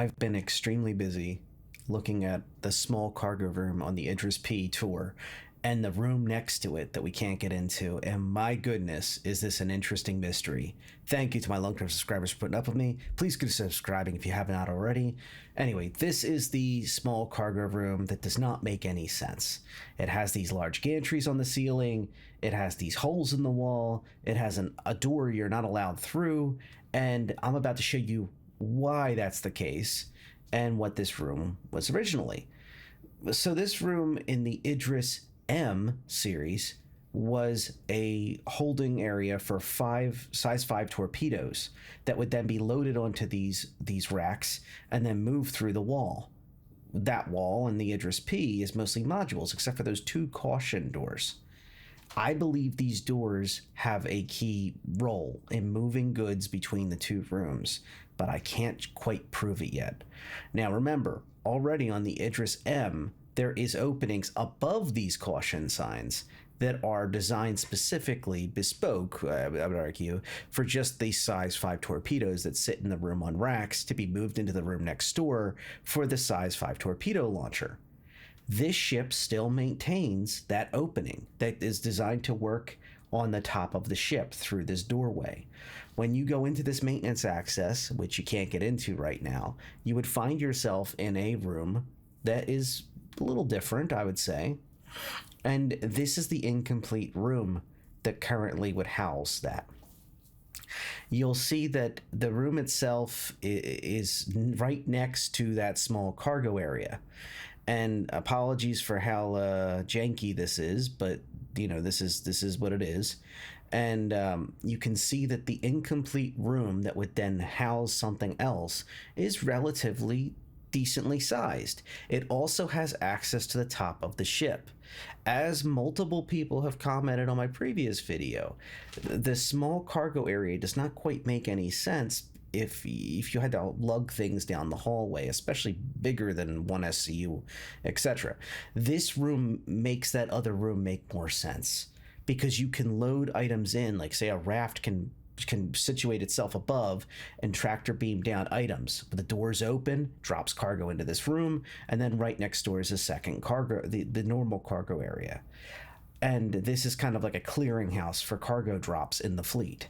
I've been extremely busy looking at the small cargo room on the Idris-P tour and the room next to it that we can't get into. And my goodness, is this an interesting mystery. Thank you to my long-term subscribers for putting up with me. Please consider subscribing if you haven't out already. Anyway, this is the small cargo room that does not make any sense. It has these large gantries on the ceiling. It has these holes in the wall. It has a door you're not allowed through. And I'm about to show you why that's the case and what this room was originally. So this room in the Idris-M series was a holding area for size 5 torpedoes that would then be loaded onto these racks and then move through the wall. That wall in the Idris-P is mostly modules, except for those 2 caution doors. I believe these doors have a key role in moving goods between the 2 rooms, but I can't quite prove it yet. Now remember, already on the Idris-M, there is openings above these caution signs that are designed specifically, bespoke, I would argue, for just the size 5 torpedoes that sit in the room on racks to be moved into the room next door for the size 5 torpedo launcher. This ship still maintains that opening that is designed to work on the top of the ship through this doorway. When you go into this maintenance access, which you can't get into right now, you would find yourself in a room that is a little different, I would say. And this is the incomplete room that currently would house that. You'll see that the room itself is right next to that small cargo area. And apologies for how janky this is, but you know, this is what it is. And you can see that the incomplete room that would then house something else is relatively decently sized. It also has access to the top of the ship. As multiple people have commented on my previous video, the small cargo area does not quite make any sense if you had to lug things down the hallway, especially bigger than one SCU, etc. This room makes that other room make more sense because you can load items in, like say a raft can situate itself above and tractor beam down items. The doors open, drops cargo into this room, and then right next door is a second cargo, the normal cargo area. And this is kind of like a clearinghouse for cargo drops in the fleet.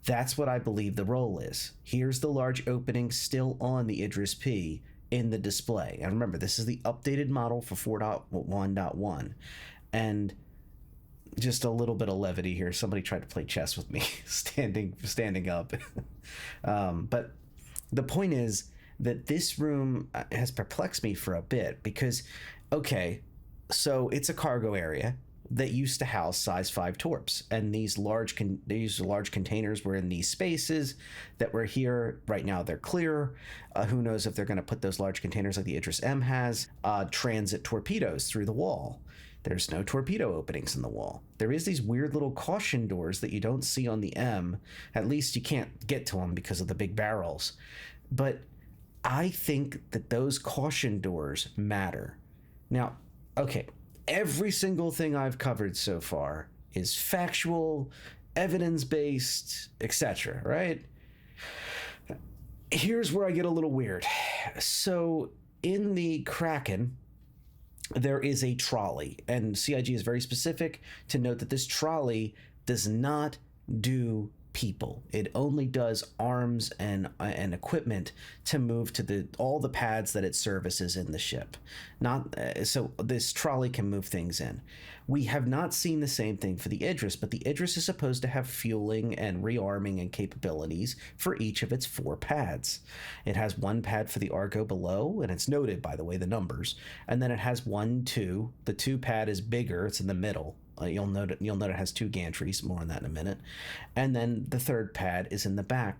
That's what I believe the role is. Here's the large opening still on the Idris-P in the display. And remember, this is the updated model for 4.1.1. And just a little bit of levity here. Somebody tried to play chess with me, standing up. But the point is that this room has perplexed me for a bit because, okay, so it's a cargo area that used to house size 5 torps, and these large containers were in these spaces that were here. Right now they're clear. Who knows if they're going to put those large containers like the Idris-M has, transit torpedoes through the wall. There's no torpedo openings in the wall. There is these weird little caution doors that you don't see on the M. At least you can't get to them because of the big barrels. But I think that those caution doors matter. Now, okay, every single thing I've covered so far is factual, evidence-based, etc., right? Here's where I get a little weird. So in the Kraken, there is a trolley, and CIG is very specific to note that this trolley does not do people. It only does arms and equipment to move to all the pads that it services in the ship. So this trolley can move things in. We have not seen the same thing for the Idris, but the Idris is supposed to have fueling and rearming and capabilities for each of its 4 pads. It has 1 pad for the Argo below, and it's noted, by the way, the numbers. And then it has 1, 2. The 2 pad is bigger. It's in the middle. You'll note it has 2 gantries. More on that in a minute. And then the 3rd pad is in the back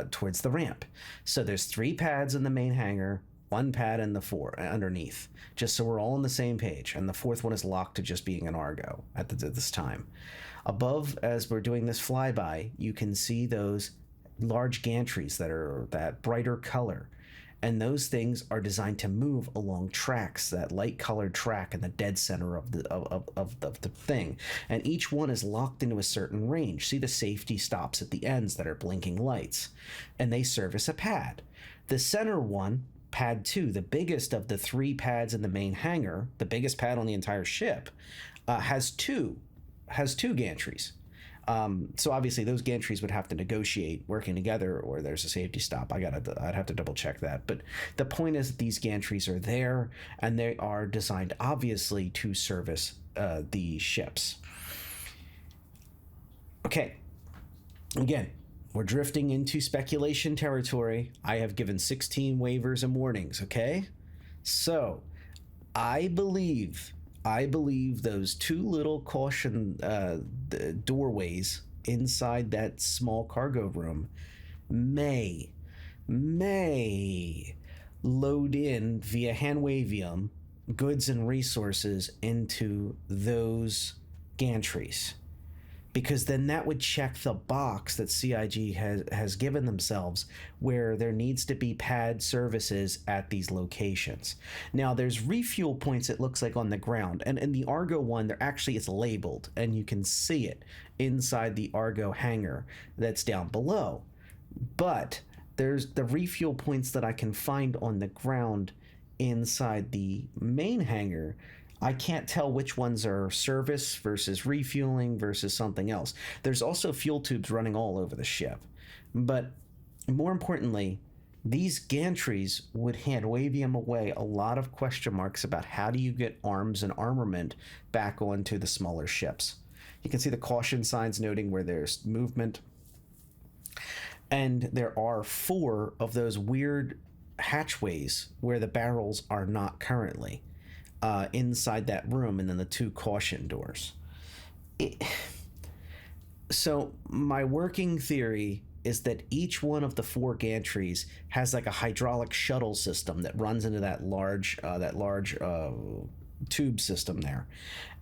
towards the ramp. So there's 3 pads in the main hangar, 1 pad in the 4 underneath, just so we're all on the same page. And the 4th one is locked to just being an Argo at this time. Above, as we're doing this flyby, you can see those large gantries that are that brighter color. And those things are designed to move along tracks, that light colored track in the dead center of the thing. And each one is locked into a certain range. See the safety stops at the ends that are blinking lights, and they service a pad. The center one, pad 2, the biggest of the 3 pads in the main hangar, the biggest pad on the entire ship, has two gantries. So obviously those gantries would have to negotiate working together, or there's a safety stop. I'd have to double check that. But the point is that these gantries are there, and they are designed obviously to service the ships. Okay, again, we're drifting into speculation territory. I have given 16 waivers and warnings, okay? So, I believe those 2 little caution doorways inside that small cargo room may load in via handwavium goods and resources into those gantries, because then that would check the box that CIG has given themselves, where there needs to be pad services at these locations. Now, there's refuel points, it looks like, on the ground, and in the Argo one, there actually is labeled, and you can see it inside the Argo hangar that's down below. But there's the refuel points that I can find on the ground inside the main hangar. I can't tell which ones are service versus refueling versus something else. There's also fuel tubes running all over the ship. But more importantly, these gantries would handwavium away a lot of question marks about how do you get arms and armament back onto the smaller ships. You can see the caution signs noting where there's movement. And there are 4 of those weird hatchways where the barrels are not currently. Inside that room, and then the 2 caution doors. So my working theory is that each one of the 4 gantries has like a hydraulic shuttle system that runs into that large tube system there,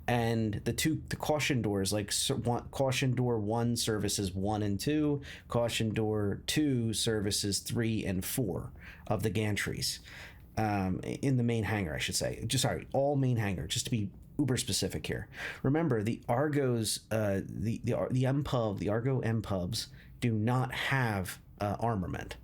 and the caution doors, like caution door 1 services 1 and 2, caution door 2 services 3 and 4 of the gantries. In the main hangar, I should say. All main hangar, just to be uber specific here. Remember, the Argos, the MPUB, the Argo MPUBs do not have armament,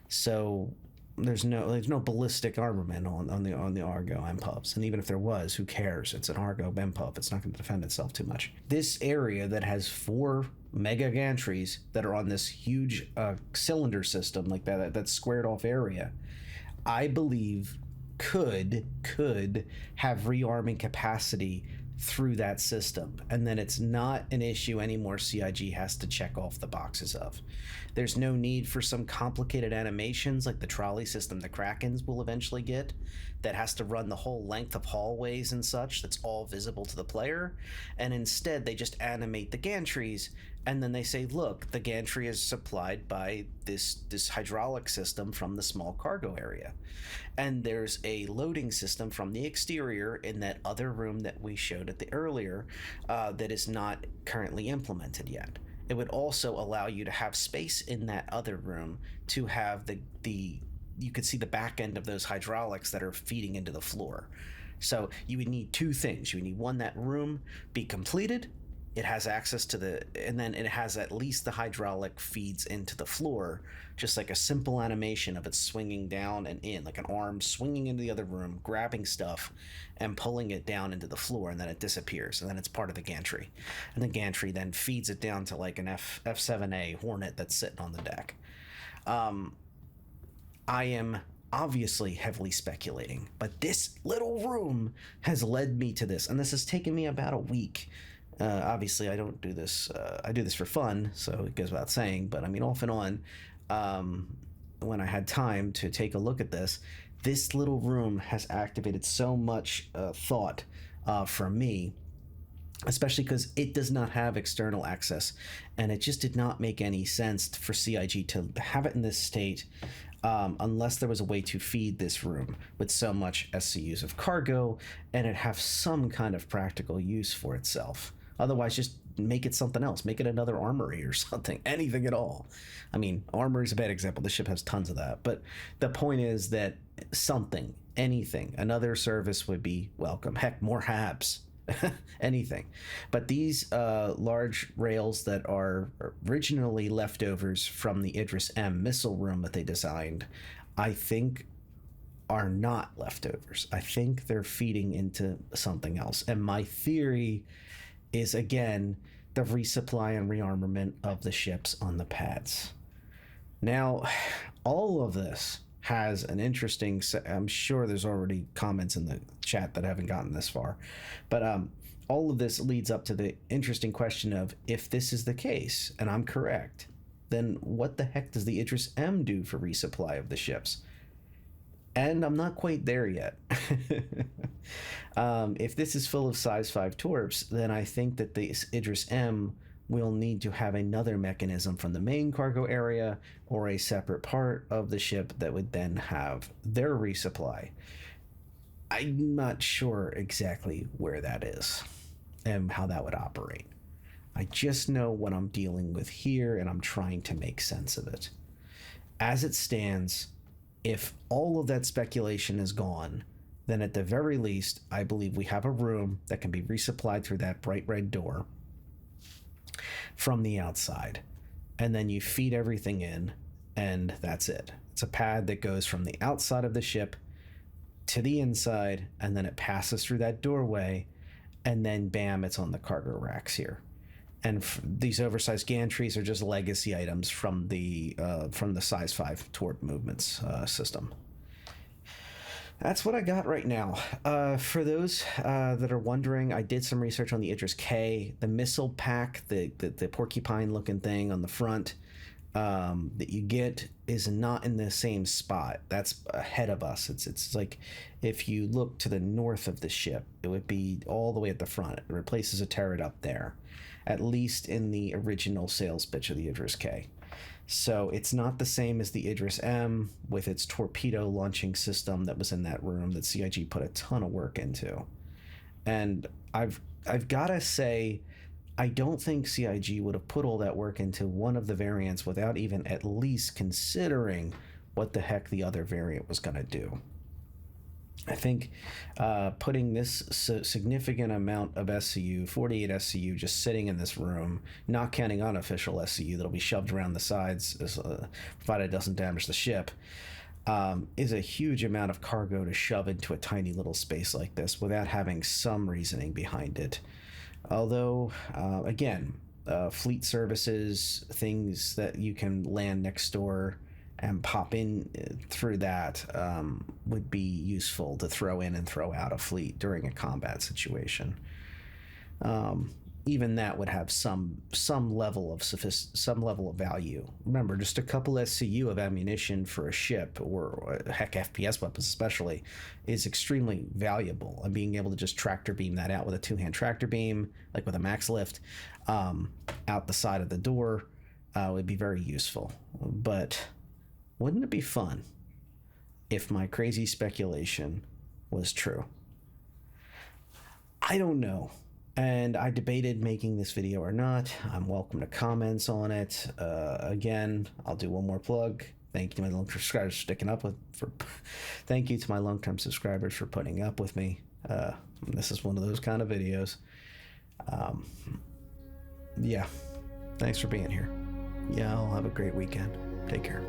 so there's no ballistic armament on the Argo MPUBs, and even if there was, who cares? It's an Argo MPUB. It's not going to defend itself too much. This area that has 4 mega gantries that are on this huge cylinder system, like that squared off area, I believe could have rearming capacity through that system, and then it's not an issue anymore CIG has to check off the boxes of. There's no need for some complicated animations like the trolley system the Krakens will eventually get, that has to run the whole length of hallways and such, that's all visible to the player. And instead they just animate the gantries, and then they say, look, the gantry is supplied by this hydraulic system from the small cargo area, and there's a loading system from the exterior in that other room that we showed at the earlier that is not currently implemented yet. It would also allow you to have space in that other room to have you could see the back end of those hydraulics that are feeding into the floor. So you would need 2 things. You would need one, that room be completed, it has access to and then it has at least the hydraulic feeds into the floor, just like a simple animation of it swinging down and in, like an arm swinging into the other room, grabbing stuff and pulling it down into the floor, and then it disappears, and then it's part of the gantry, and the gantry then feeds it down to like an F7A Hornet that's sitting on the deck. I am obviously heavily speculating, but this little room has led me to this, and this has taken me about a week. Obviously, I don't do this. I do this for fun, so it goes without saying. But I mean, off and on, when I had time to take a look at this little room has activated so much thought from me, especially because it does not have external access, and it just did not make any sense for CIG to have it in this state unless there was a way to feed this room with so much SCUs of cargo and it have some kind of practical use for itself. Otherwise, just make it something else. Make it another armory or something. Anything at all. I mean, armory is a bad example. The ship has tons of that. But the point is that something, anything, another service would be welcome. Heck, more HABs. Anything. But these large rails that are originally leftovers from the Idris-M missile room that they designed, I think are not leftovers. I think they're feeding into something else. And my theory is, again, the resupply and rearmament of the ships on the pads. Now, all of this has an interesting, I'm sure there's already comments in the chat that haven't gotten this far, but all of this leads up to the interesting question of, if this is the case and I'm correct, then what the heck does the Idris-M do for resupply of the ships? And I'm not quite there yet. If this is full of size 5 torps, then I think that the Idris-M will need to have another mechanism from the main cargo area or a separate part of the ship that would then have their resupply. I'm not sure exactly where that is and how that would operate. I just know what I'm dealing with here, and I'm trying to make sense of it. As it stands, if all of that speculation is gone, then at the very least, I believe we have a room that can be resupplied through that bright red door from the outside. And then you feed everything in, and that's it. It's a pad that goes from the outside of the ship to the inside, and then it passes through that doorway, and then bam, it's on the cargo racks here. And these oversized gantries are just legacy items from the size 5 torp movements system. That's what I got right now. For those that are wondering, I did some research on the Idris-K. The missile pack, the porcupine-looking thing on the front that you get is not in the same spot. That's ahead of us. It's like if you look to the north of the ship, it would be all the way at the front. It replaces a turret up there, at least in the original sales pitch of the Idris-K. So it's not the same as the Idris-M with its torpedo launching system that was in that room that CIG put a ton of work into. And I've got to say, I don't think CIG would have put all that work into one of the variants without even at least considering what the heck the other variant was going to do. I think putting this significant amount of SCU, 48 SCU, just sitting in this room, not counting unofficial SCU that'll be shoved around the sides, provided it doesn't damage the ship, is a huge amount of cargo to shove into a tiny little space like this without having some reasoning behind it. Although, again, fleet services, things that you can land next door and pop in through that would be useful to throw in and throw out a fleet during a combat situation. Even that would have some level of value. Remember, just a couple SCU of ammunition for a ship, or heck, FPS weapons especially, is extremely valuable. And being able to just tractor beam that out with a 2-hand tractor beam, like with a max lift, out the side of the door, would be very useful. But wouldn't it be fun if my crazy speculation was true? I don't know. And I debated making this video or not. I'm welcome to comments on it. Again, I'll do one more plug. Thank you to my long-term subscribers for sticking up with. Thank you to my long-term subscribers for putting up with me. This is one of those kind of videos. Yeah. Thanks for being here. Yeah, I'll have a great weekend. Take care.